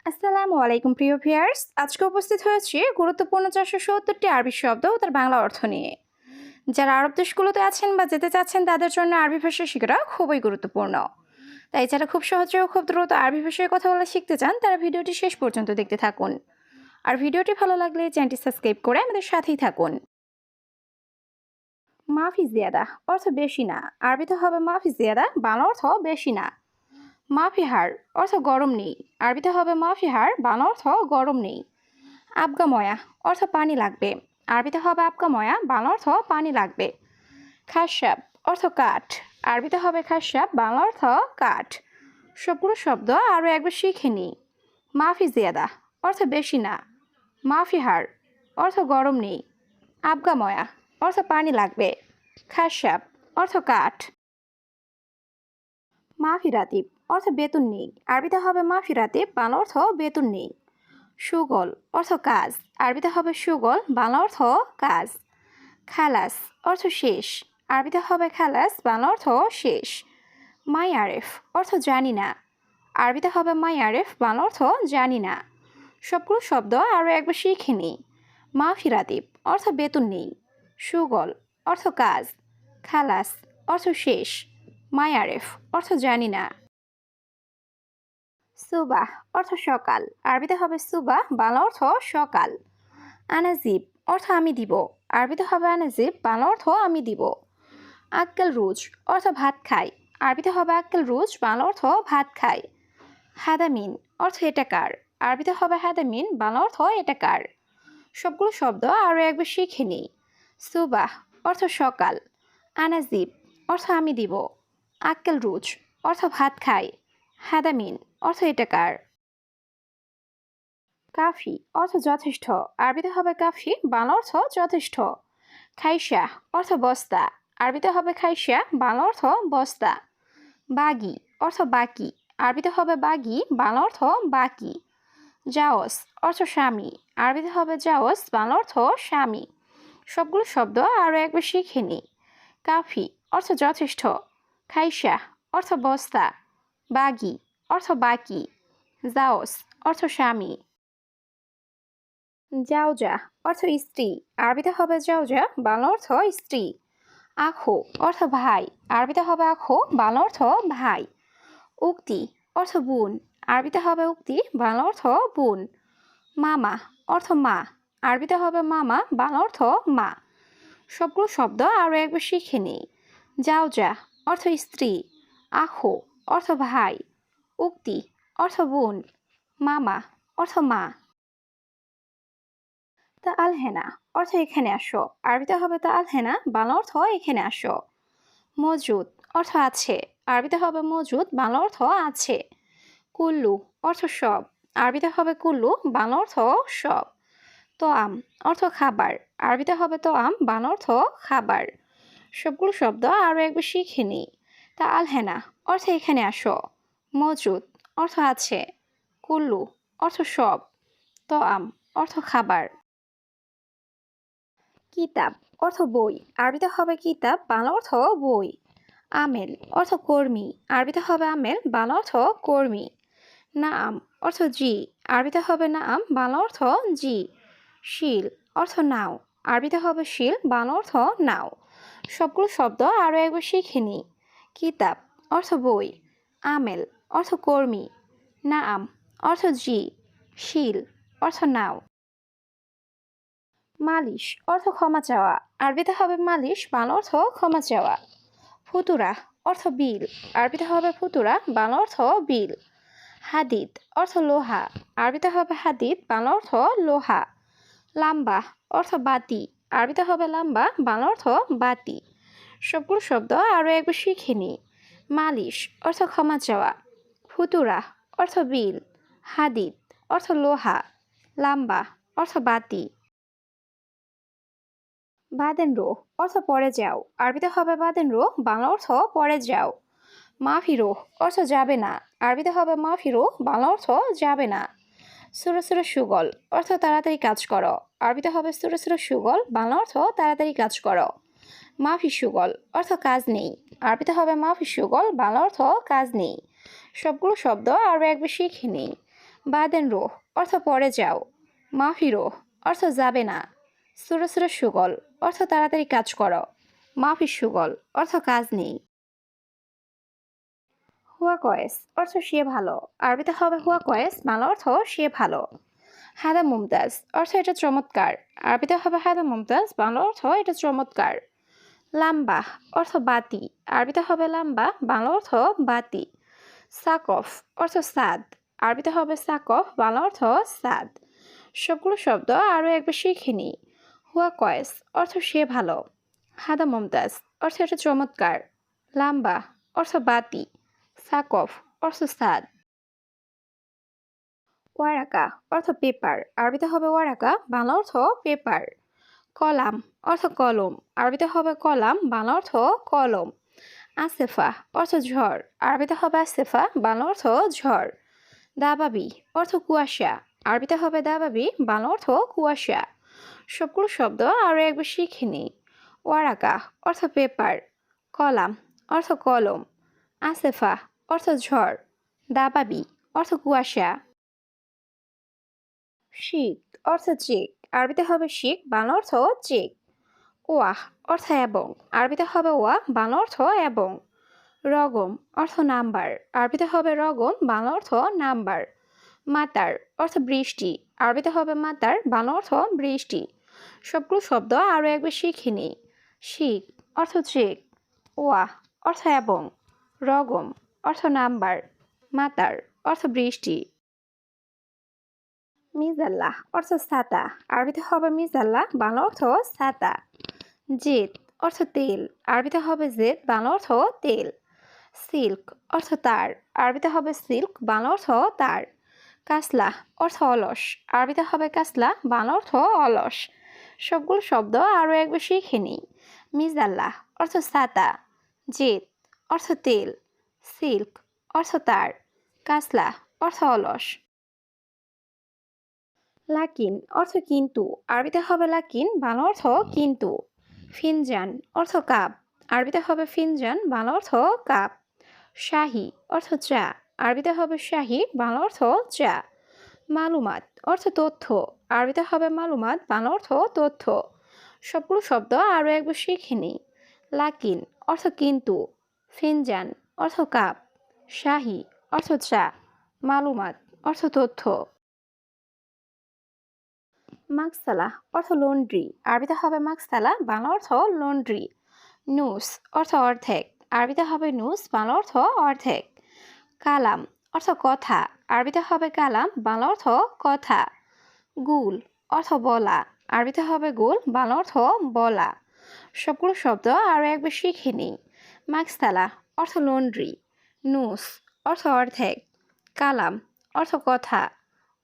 আসসালামু আলাইকুম প্রিয় ভিউয়ার্স, আজকে উপস্থিত হয়েছি গুরুত্বপূর্ণ 470টি আরবি শব্দ ও তার বাংলা অর্থ নিয়ে। যারা আরব দেশগুলোতে আছেন বা যেতে চাচ্ছেন তাদের জন্য আরবি ভাষা শেখাটা খুবই গুরুত্বপূর্ণ। তাই যারা খুব সহজে ও খুব দ্রুত আরবি ভাষায় কথা বলা শিখতে চান তারা ভিডিওটি শেষ পর্যন্ত দেখতে থাকুন। আর ভিডিওটি ভালো লাগলে চ্যানেলটি সাবস্ক্রাইব করে আমাদের সাথেই থাকুন। মাফি জিয়াদা অর্থ বেশি না, আরবিতে হবে মাফি জিয়াদা, বাংলা অর্থ বেশি না। মাফিহার অর্থ গরম নেই, আরবিতে হবে মাফিহার, বাংলা অর্থ গরম নেই। আবগাময়া অর্থ পানি লাগবে, আরবিতে হবে আবগাময়া, বাংলা অর্থ পানি লাগবে। খাসাব অর্থ কাঠ, আরবিতে হবে খাসাব, বাংলা অর্থ কাঠ। সবগুলো শব্দ আরও একবার শিখে নিই। মাফি জিয়াদা অর্থ বেশি না, মাফিহার অর্থ গরম নেই, আবগাময়া অর্থ পানি লাগবে, খাসাব অর্থ কাঠ। মাফি রাতিব অর্থ বেতন নেই, আরবিতে হবে মাফি রাতিব, বাংলা অর্থ বেতন নেই। সুগল অর্থ কাজ, আরবিতে হবে সুগল, বাংলা অর্থ কাজ। খালাস অর্থ শেষ, আরবিতে হবে খালাস, বাংলা অর্থ শেষ। মাই আরেফ অর্থ জানি না, আরবিতে হবে মাই আরেফ, বাংলা অর্থ জানি না। সবগুলো শব্দ আরও একবার শিখে নিই। মাফি রাতিব অর্থ বেতন নেই, সুগল অর্থ কাজ, খালাস অর্থ শেষ, মাই আরেফ অর্থ জানি না। সুবাহ অর্থ সকাল, আরবিতে হবে সুবাহ, বাংলা অর্থ সকাল। আনাজিব অর্থ আমি দিব, আরবিতে হবে আনাজিব, বাংলা অর্থ আমি দিব। আক্কেল রুজ অর্থ ভাত খাই, আরবিতে হবে আক্কেল রুজ, বাংলা অর্থ ভাত খাই। হাদামিন অর্থ এটা কার, আরবিতে হবে হাদামিন, বাংলা অর্থ এটা কার। সবগুলো শব্দ আরও একবার শিখে নিই। সুবাহ অর্থ সকাল, আনাজিব অর্থ আমি দিব, আক্কেল রুজ অর্থ ভাত খাই, হাদামিন অর্থ এটা কার। কাফি অর্থ যথেষ্ট, আরবিতে হবে কাফি, বাংলা অর্থ যথেষ্ট। খাইসা অর্থ বস্তা, আরবিতে হবে খাইসা, বাংলা অর্থ বস্তা। বাগি অর্থ বাকি, আরবিতে হবে বাগি, বাংলা অর্থ বাকি। জাওস অর্থ স্বামী, আরবিতে হবে জাওস, বাংলা অর্থ স্বামী। সবগুলো শব্দ আরও একবার শিখে নিই। কাফি অর্থ যথেষ্ট, খাইসা অর্থ বস্তা, বাগি অর্থ বাকি, জাওস অর্থ স্বামী। জাওজা অর্থ স্ত্রী, আরবিতে হবে জাওজা, বাংলা অর্থ স্ত্রী। আখো অর্থ ভাই, আরবিতে হবে আখো, বাংলা অর্থ ভাই। উক্তি অর্থ বোন, আরবিতে হবে উক্তি, বাংলা অর্থ বোন। মামা অর্থ মা, আরবিতে হবে মামা, বাংলা অর্থ মা। সবগুলো শব্দ আরও একবার শিখে নিই। জাওজা অর্থ স্ত্রী, আখো অর্থ ভাই, উক্তি অর্থ বোন, মামা অর্থ মা। তা আলহেনা অর্থ এখানে আসো, আরবিতে হবে তা আলহেনা, বাংলা অর্থ এখানে আসো। মজুদ অর্থ আছে, আরবিতে হবে মজুদ, বাংলা অর্থ আছে। কুল্লু অর্থ সব, আরবিতে হবে কুল্লু, বাংলা অর্থ সব। তোয়াম অর্থ খাবার, আরবিতে হবে তোয়াম, বাংলা অর্থ খাবার। সবগুলো শব্দ আরও একবার শিখে নিই। তা আলহেনা অর্থ এখানে আসো, মজুদ অর্থ আছে, কুল্লু অর্থ সব, তোয়াম অর্থ খাবার। কিতাব অর্থ বই, আরবিতে হবে কিতাব, বাংলা অর্থ বই। আমেল অর্থ কর্মী, আরবিতে হবে আমেল, বাংলা অর্থ কর্মী। নাম অর্থ জি, আরবিতে হবে নাম, বাংলা অর্থ জি। শিল অর্থ নাও, আরবিতে হবে শিল, বাংলা অর্থ নাও। সবগুলো শব্দ আরও একবার শিখে নিই। কিতাব অর্থ বই, আমেল অর্থ কর্মী, নাম অর্থ জি, শিল অর্থ নাও। মালিশ অর্থ ক্ষমা চাওয়া, আরবিতে হবে মালিশ, বাংলা অর্থ ক্ষমা চাওয়া। ফুতুরা অর্থ বিল, আরবিতে হবে ফুতুরা, বাংলা অর্থ বিল। হাদিদ অর্থ লোহা, আরবিতে হবে হাদিদ, বাংলা অর্থ লোহা। লাম্বা অর্থ বাতি, আরবিতে হবে লাম্বা, বাংলা অর্থ বাতি। সবগুলো শব্দ আরও একবার শিখে নিই। মালিশ অর্থ ক্ষমা চাওয়া, ফুতুরা অর্থ বিল, হাদিদ অর্থ লোহা, লাম্বা অর্থ বাতি। বাদেন রো অর্থ পরে যাও, আরবিতে হবে বাদেন রো, বাংলা অর্থ পরে যাও। মাফিরো অর্থ যাবে না, আরবিতে হবে মাফিরো, বাংলা অর্থ যাবে না। সুরো সুরো সুগল অর্থ তাড়াতাড়ি কাজ করো, আরবিতে হবে সুরো সুরো সুগল, বাংলা অর্থ তাড়াতাড়ি কাজ করো। মাফি সুগল অর্থ কাজ নেই, আরবিতে হবে মাফি সুগল, বাংলা অর্থ কাজ নেই। সবগুলো শব্দ আরও একবার শিখে নিই। বাদেন রোহ অর্থ পরে যাও। মাফি রোহ অর্থ যাবে না। সুরা সুরা সুগল অর্থ তাড়াতাড়ি কাজ করো। মাফি সুগল অর্থ কাজ নেই। হুয়া কয়েস অর্থ সে ভালো। আরবিতে হবে হুয়া কয়েস, বাংলা অর্থ সে ভালো। হাদা মুমতাজ অর্থ এটা চমৎকার। আরবিতে হবে হাদা মুমতাজ, বাংলা অর্থ এটা চমৎকার। লাম্বা অর্থ বাতি। আরবিতে হবে লাম্বা, বাংলা অর্থ বাতি। সাকফ অর্থ সাদ। আরবিতে হবে সাকফ, বাংলা অর্থ সাদ। সবগুলো শব্দ আরও একবার শিখে নিই। হুয়া কয়েস অর্থ সে ভালো। হাদা মুমতাজ অর্থ এটা চমৎকার। লাম্বা অর্থ বাতি। সাকফ অর্থ সাদ। ওয়ারাকা অর্থ পেপার। আরবিতে হবে ওয়ারাকা, বাংলা অর্থ পেপার। কলাম অর্থ কলম। আরবিতে হবে কলাম, বাংলা অর্থ কলম। আসেফা অর্থ ঝড়। আরবিতে হবে আসেফা, বাংলা অর্থ ঝড়। দাবাবি অর্থ কুয়াশা। আরবিতে হবে দাবাবি, বাংলা অর্থ কুয়াশা। সবগুলো শব্দ আরও একবার শিখে নিই। ওয়ারাকা অর্থ পেপার। কলাম অর্থ কলম। আসেফা অর্থ ঝড়। দাবাবি অর্থ কুয়াশা। শিক অর্থ চেক। আরবিতে হবে শিক, বাংলা অর্থ চেক। ওয়াহ অর্থ এবং। আরবিতে হবে ওয়া, বাংলা অর্থ এবং। রগম অর্থ নাম্বার। আরবিতে হবে রগম, বাংলা অর্থ নাম্বার। মাতার অর্থ বৃষ্টি। আরবিতে হবে মাতার, বাংলা অর্থ বৃষ্টি। সবগুলো শব্দ আরও একবার শিখে নিই। শিক অর্থ চেক। ওয়াহ অর্থ এবং। রগম অর্থ নাম্বার। মাতার অর্থ বৃষ্টি। মিজাল্লাহ অর্থ ছাতা। আরবিতে হবে মিজাল্লাহ, বাংলা অর্থ ছাতা। জেদ অর্থ তেল। আরবিতে হবে জেদ, বাংলা অর্থ তেল। সিল্ক অর্থ তার। আরবিতে হবে সিল্ক, বাংলা অর্থ তার। কাসলা অর্থ অলস। আরবিতে হবে কাসলা, বাংলা অর্থ অলস। সবগুলো শব্দ আরও একবার শিখে নিই। মিজাল্লাহ অর্থ ছাতা। জেদ অর্থ তেল। সিল্ক অর্থ তার। কাসলা অর্থ অলস। লাকিন অর্থ কিন্তু। আরবিতে হবে লাকিন, বাংলা অর্থ কিন্তু। ফিনজান অর্থ কাপ। আরবিতে হবে ফিনজান, বাংলা অর্থ কাপ। শাহি অর্থ চা। আরবিতে হবে শাহি, বাংলা অর্থ চা। মালুমাত অর্থ তথ্য। আরবিতে হবে মালুমাত, বাংলা অর্থ তথ্য। সবগুলো শব্দ আরও একবার শিখে নিই। লাকিন অর্থ কিন্তু। ফিনজান অর্থ কাপ। শাহি অর্থ চা। মালুমাত অর্থ তথ্য। মাকসালা অর্থ লন্ড্রি। আরবিতে হবে মাকসালা, বাংলা অর্থ লন্ড্রি। নুস অর্থ অর্ধেক। আরবিতে হবে নুস, বাংলা অর্থ অর্ধেক। কালাম অর্থ কথা। আরবিতে হবে কালাম, বাংলা অর্থ কথা। গুল অর্থ বলা। আরবিতে হবে গুল, বাংলা অর্থ বলা। সবগুলো শব্দ আরও একবার শিখে নিই। মাকসালা অর্থ লন্ড্রি। নুস অর্থ অর্ধেক। কালাম অর্থ কথা।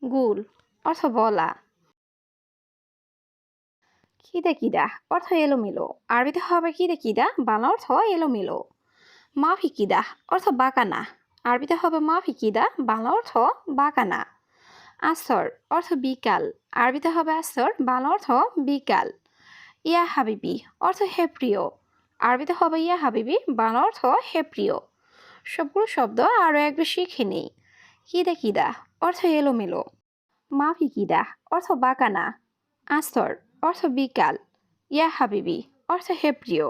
গুল অর্থ বলা। কিদা কিদা অর্থ এলোমেলো। আরবিতে হবে কিদা কিদা, বাংলা অর্থ এলোমেলো। মাফি কিদা অর্থ বাঁকানা। আরবিতে হবে মাফি কিদা, বাংলা অর্থ বাঁকানা। আসর অর্থ বিকাল। আরবিতে হবে আসর, বাংলা অর্থ বিকাল। ইয়া হাবিবি অর্থ হে প্রিয়। আরবিতে হবে ইয়া হাবিবি, বাংলা অর্থ হে প্রিয়। সবগুলো শব্দ আরও একবার শিখে নিই। কিদা কিদা অর্থ এলোমেলো। মাফি কিদা অর্থ বাঁকানা। আসর অর্থ বিকাল। ইয়া হাবিবি অর্থ হে প্রিয়।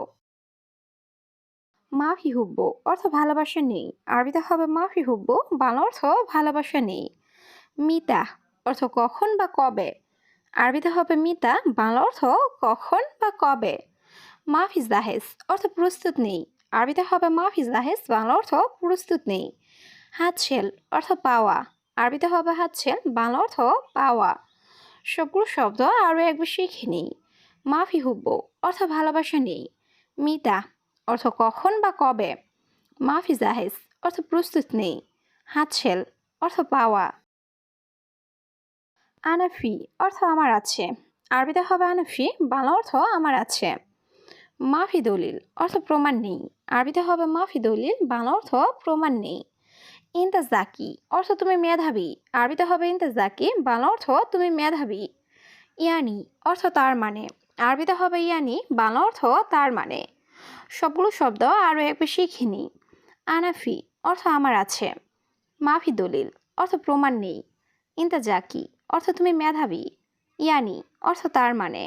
মাফি হুব্বু অর্থ ভালোবাসা নেই। আরবিতে হবে মাফি হুব্বু, বাংলা অর্থ ভালোবাসা নেই। মিতা অর্থ কখন বা কবে। আরবিতে হবে মিতা, বাংলা অর্থ কখন বা কবে। মাফি জাহেজ অর্থ প্রস্তুত নেই। আরবিতে হবে মাফি জাহেজ, বাংলা অর্থ প্রস্তুত নেই। হাতছেল অর্থ পাওয়া। আরবিতে হবে হাতছেল, বাংলা অর্থ পাওয়া। সবগুলো শব্দ আরও একবার শিখে নিই। মাফি হুব্বু অর্থ ভালোবাসা নেই। মিতা অর্থ কখন বা কবে। মাফি জাহেজ অর্থ প্রস্তুত নেই। হাতছেল অর্থ পাওয়া। আনাফি অর্থ আমার আছে। আরবিতে হবে আনাফি, বাংলা অর্থ আমার আছে। মাফি দলিল অর্থ প্রমাণ নেই। আরবিতে হবে মাফি দলিল, বাংলা অর্থ প্রমাণ নেই। ইন্তা জাকি অর্থ তুমি মেধাবী। আরবিতে হবে ইন্তা জাকি, বাংলা অর্থ তুমি মেধাবী। ইয়ানি অর্থ তার মানে। আরবিতে হবে ইয়ানি, বাংলা অর্থ তার মানে। সবগুলো শব্দ আরও একবার শিখে নিই। আনাফি অর্থ আমার আছে। মাফি দলিল অর্থ প্রমাণ নেই। ইন্তা জাকি অর্থ তুমি মেধাবী। ইয়ানি অর্থ তার মানে।